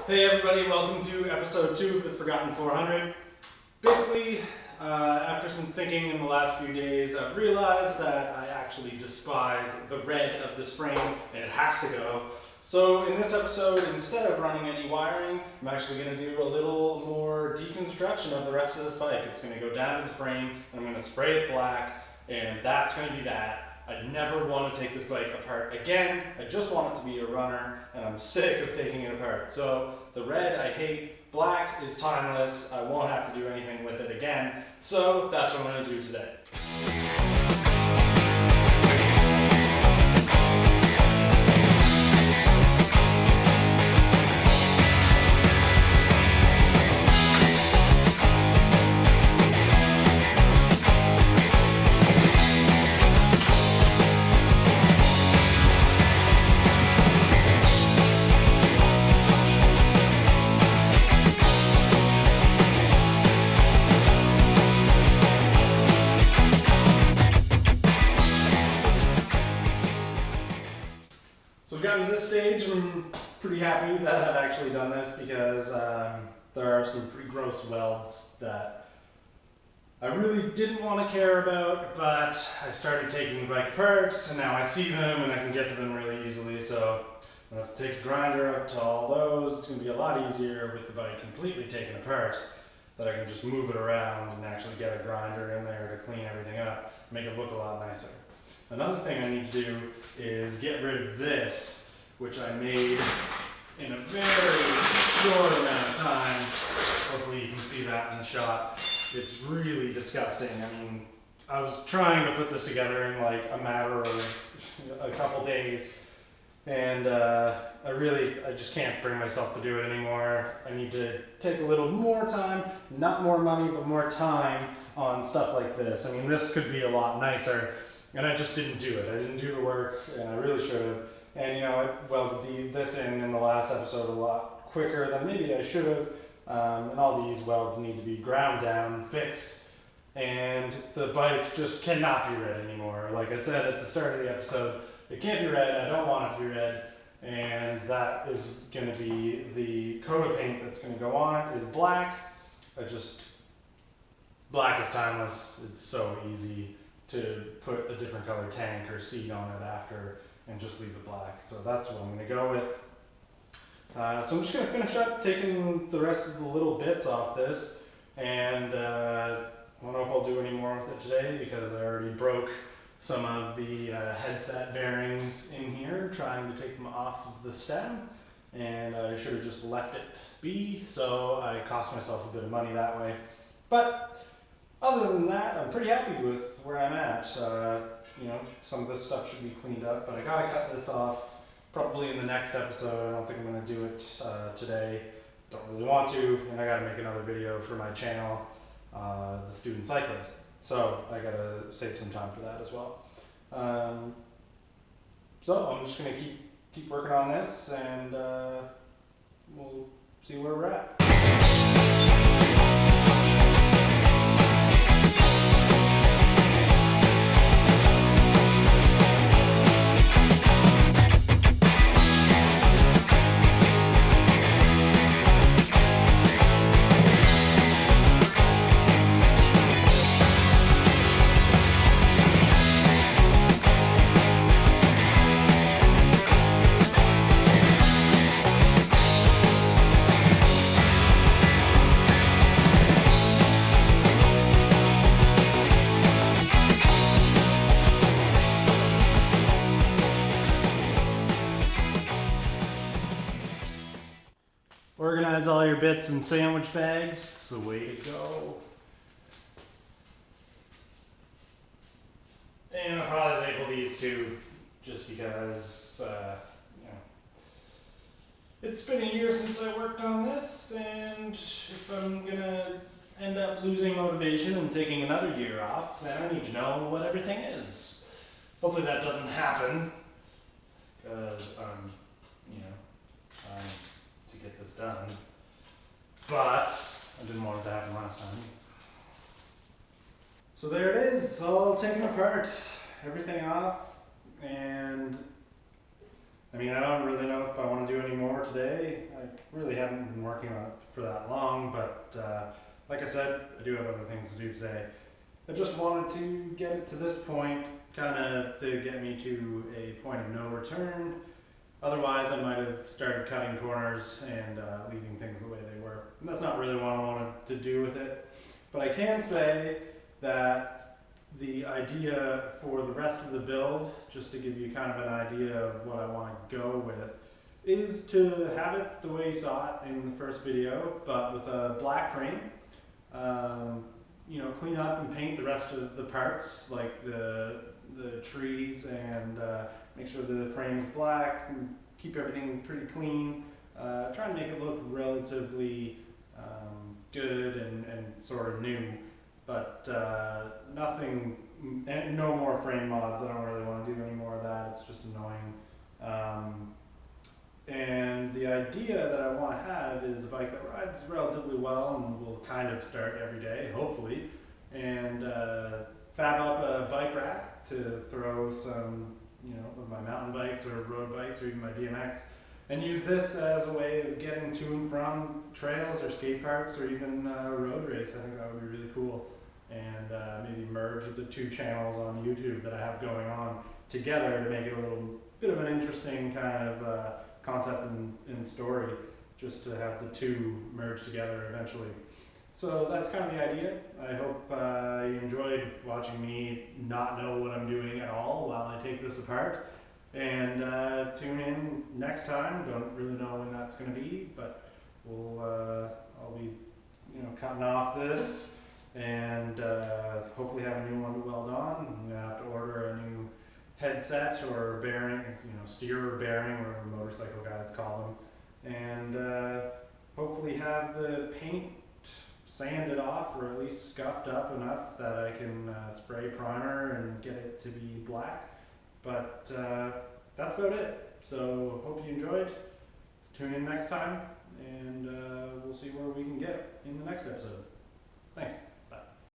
Hey everybody, welcome to episode 2 of the Forgotten 400. Basically, after some thinking in the last few days, I've realized that I actually despise the red of this frame and it has to go. So in this episode, instead of running any wiring, I'm actually going to do a little more deconstruction of the rest of this bike. It's going to go down to the frame and I'm going to spray it black, and that's going to be that. I never want to take this bike apart again. I just want it to be a runner, and I'm sick of taking it apart. So the red I hate, black is timeless. I won't have to do anything with it again. So that's what I'm going to do today. We've gotten to this stage, and I'm pretty happy that I've actually done this because there are some pretty gross welds that I really didn't want to care about, but I started taking the bike apart, and now I see them and I can get to them really easily. So I'm going to have to take a grinder up to all those. It's going to be a lot easier with the bike completely taken apart, that I can just move it around and actually get a grinder in there to clean everything up, make it look a lot nicer. Another thing I need to do is get rid of this, which I made in a very short amount of time. Hopefully you can see that in the shot. It's really disgusting. I mean, I was trying to put this together in like a matter of a couple days, and I just can't bring myself to do it anymore. I need to take a little more time, not more money, but more time on stuff like this. I mean, this could be a lot nicer. And I just didn't do it. I didn't do the work, and I really should have. And you know, I welded this in the last episode a lot quicker than maybe I should have. And all these welds need to be ground down, fixed, and the bike just cannot be red anymore. Like I said at the start of the episode, it can't be red. I don't want it to be red, and that is going to be the coat of paint that's going to go on is black. Black is timeless. It's so easy to put a different color tank or seat on it after and just leave it black. So that's what I'm going to go with. So I'm just going to finish up taking the rest of the little bits off this, and I don't know if I'll do any more with it today because I already broke some of the headset bearings in here trying to take them off of the stem, and I should have just left it be, so I cost myself a bit of money that way. But other than that, I'm pretty happy with where I'm at. You know, some of this stuff should be cleaned up, but I gotta cut this off probably in the next episode. I don't think I'm gonna do it today. Don't really want to, and I gotta make another video for my channel, The Student Cyclist. So I gotta save some time for that as well. So I'm just gonna keep working on this, and we'll see where we're at. Organize all your bits in sandwich bags. It's the way to go. And I'll probably label these two just because, you know, it's been a year since I worked on this, and if I'm gonna end up losing motivation and taking another year off, then I need to know what everything is. Hopefully that doesn't happen, because I'm, you know, trying to get this done, but I didn't want it to happen last time. So there it is, it's all taken apart, everything off, and I mean, I don't really know if I want to do any more today. I really haven't been working on it for that long, but like I said, I do have other things to do today. I just wanted to get it to this point, kind of to get me to a point of no return. Otherwise, I might have started cutting corners and leaving things the way they were. And that's not really what I wanted to do with it. But I can say that the idea for the rest of the build, just to give you kind of an idea of what I want to go with, is to have it the way you saw it in the first video, but with a black frame. You know, clean up and paint the rest of the parts, like the trees, and make sure the frame is black and keep everything pretty clean. Try and make it look relatively good and sort of new, but nothing, no more frame mods. I don't really want to do any more of that. It's just annoying. And the idea that I want to have is a bike that rides relatively well and will kind of start every day, hopefully, and fab up a bike rack to throw some, you know, of my mountain bikes or road bikes or even my BMX, and use this as a way of getting to and from trails or skate parks or even a road race. I think that would be really cool, and maybe merge the two channels on YouTube that I have going on together to make it a little bit of an interesting kind of concept and story, just to have the two merge together eventually. So that's kind of the idea. I hope you enjoyed watching me not know what I'm doing at all while I take this apart. And tune in next time. Don't really know when that's going to be, but I'll be, you know, cutting off this and hopefully have a new one to weld on. I'm going to have to order a new headset or bearing, you know, steer or bearing, whatever motorcycle guys call them, and hopefully have the paint sanded off or at least scuffed up enough that I can spray primer and get it to be black. But that's about it. So hope you enjoyed. Tune in next time, and we'll see where we can get in the next episode. Thanks.